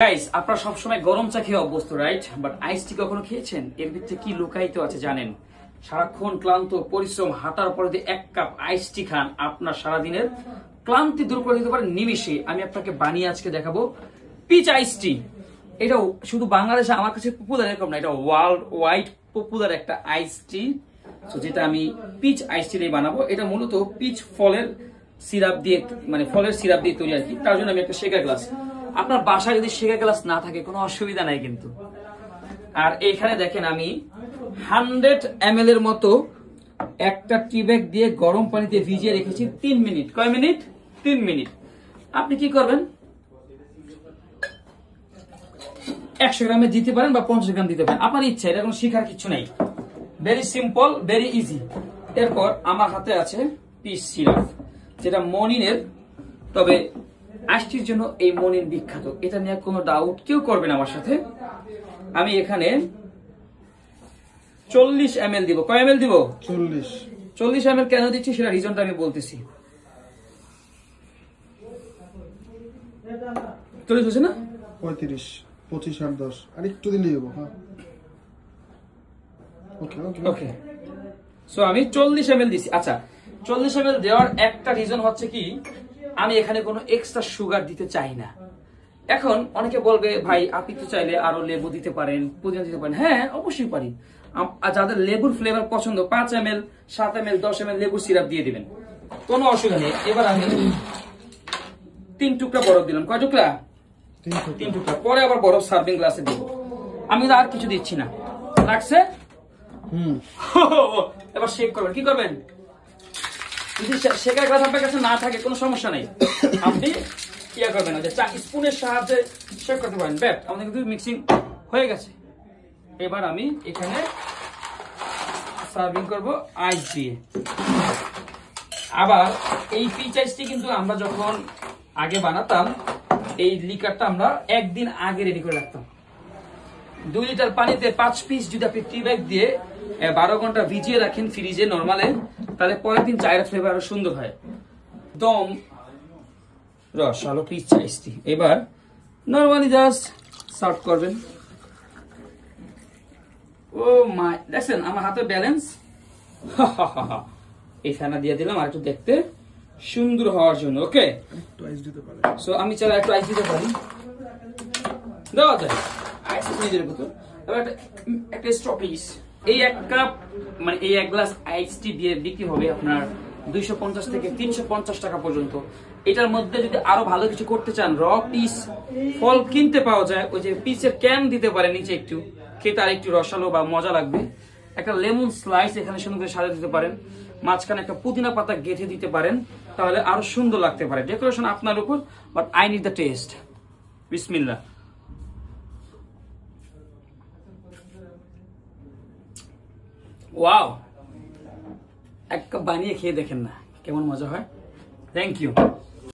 Guys, আপনারা সবসময় গরম চা খেয়ে অভ্যস্ত, রাইট? বাট আইস টি কখনো খেয়েছেন? এর ভিতরে কি লুকায়িত আছে জানেন? সারাক্ষণ ক্লান্ত পরিশ্রম হাঁটার পরে যদি এক কাপ আইস টি খান, আপনার সারাদিনের ক্লান্তি দূর করে দিতে পারে নিমিষে। আমি আপনাকে বানিয়ে আজকে দেখাবো পিচ আইস টি। এটা শুধু বাংলাদেশে আমার কাছে পপুলার এরকম না, এটা ওয়ার্ল্ড ওয়াইড পপুলার একটা আইস টি। যেটা আমি পিচ আইস টি দিয়ে বানাবো। এটা মূলত পিচ ফলের সিরাপ দিয়ে, মানে ফলের সিরাপ দিয়ে তৈরি আর কি। তার জন্য আমি একটা শেকার গ্লাস, আপনার বাসায় যদি শেকার গ্লাস না থাকে কোনো অসুবিধা নাই কিন্তু। আর এখানে দেখেন আমি 100 ml এর মতো একটা টি ব্যাগ দিয়ে গরম পানিতে ভিজিয়ে রেখেছি 3 মিনিট। কয় মিনিট? 3 মিনিট। আপনি কি করবেন? 100 গ্রামে দিতে পারেন বা 50 গ্রাম দিতে পারেন, আপনার ইচ্ছা। এটা কোনো শিখার কিছু নাই, ভেরি সিম্পল, ভেরি ইজি। এরপর আমার হাতে আছে পিচ সিরাপ, যেটা মনিনের। তবে আইসটির জন্য এই মনিন বিখ্যাত, এটা নিয়ে কোনো ডাউট কেউ করবে না আমার সাথে। আমি এখানে 40 ml দিব। কয় ml দিব? 40 ml। কেন দিচ্ছি সেটা রিজনটা আমি বলতেছি। 40 হচ্ছে না? 35, 25 আর 10 আর একটু দিলেই হবে। হ্যাঁ, ওকে ওকে ওকে। সো আমি 40 ml দিছি। আচ্ছা, 40 ml দেওয়ার একটা রিজন হচ্ছে কি, আমি এখানে কোনো এক্সট্রা সুগার দিতে চাই না। এখন অনেকে বলবে, ভাই আপনি তো চাইলে আরো লেবু দিতে পারেন, পুদিনা দিতে পারেন। হ্যাঁ, অবশ্যই পারি। যাদের লেবুর ফ্লেভার পছন্দ, 5 ml, 7 ml, 10 ml লেবুর সিরাপ দিয়ে দিবেন, কোনো অসুবিধা নেই। এবার আমি 3 টুকরা বরফ দিলাম। কয় টুকরা? 3 টুকরা। পরে আবার বরফ সার্ভিং গ্লাসে দিব। আমি আর কিছু দিচ্ছি না। লাগছে? এবার শেক করবেন। কি করবেন? যদি শেকার গ্লাস আপনার কাছে না থাকে কোনো সমস্যা নেই, আপনি ইয়া করবেন না, যে স্পুনের সাহায্যে শেক করতে পারেন। ব্যাট আমাদের কিন্তু মিক্সিং হয়ে গেছে। এবার আমি এখানে সার্ভিং করব আইস দিয়ে। আবার এই পিচ আইসটি কিন্তু আমরা যখন আগে বানাতাম, এই লিকারটা আমরা একদিন আগে রেডি করে রাখতাম। 2 লিটার পানিতে 5 পিস যদি আপনি টি ব্যাগ দিয়ে 12 ঘন্টা ভিজিয়ে রাখেন ফ্রিজে নরমালে, তাহলে পরের দিন চায়ের ফ্লেভার আরো সুন্দর হয়। দম রস আলো পিচ আইসটি। এবার নরমালি জাস্ট সার্ভ করবেন। ও মাই, দেখছেন আমার হাতে ব্যালেন্স। এই ফেনা দিয়ে দিলাম আর একটু দেখতে সুন্দর হওয়ার জন্য। ওকে, একটু আইস দিতে পারে। সো আমি চাইলে একটু আইস দিতে পারি, দেওয়া যায় আইস নিজের ভিতর। এবার একটা স্ট্র প্লিজ। এই এক কাপ, মানে এই এক গ্লাস আইস টি দিয়ে বিক্রি হবে আপনার 250 থেকে 350 টাকা পর্যন্ত। এটার মধ্যে যদি আরো ভালো কিছু করতে চান, র পিস ফল কিনতে পাওয়া যায়, ওই যে পিসের ক্যান দিতে পারেন নিচে, একটু খেতে আর একটু রসালো বা মজা লাগবে। একটা লেমন স্লাইস এখানে সুন্দর করে সাজিয়ে দিতে পারেন, মাঝখানে একটা পুদিনা পাতা গেঁথে দিতে পারেন, তাহলে আরো সুন্দর লাগতে পারে। ডেকোরেশন আপনার উপর, but I need the taste. বিসমিল্লাহ। ওয়াও, এক কাপ বানিয়ে খেয়ে দেখেন না কেমন মজা হয়। Thank you.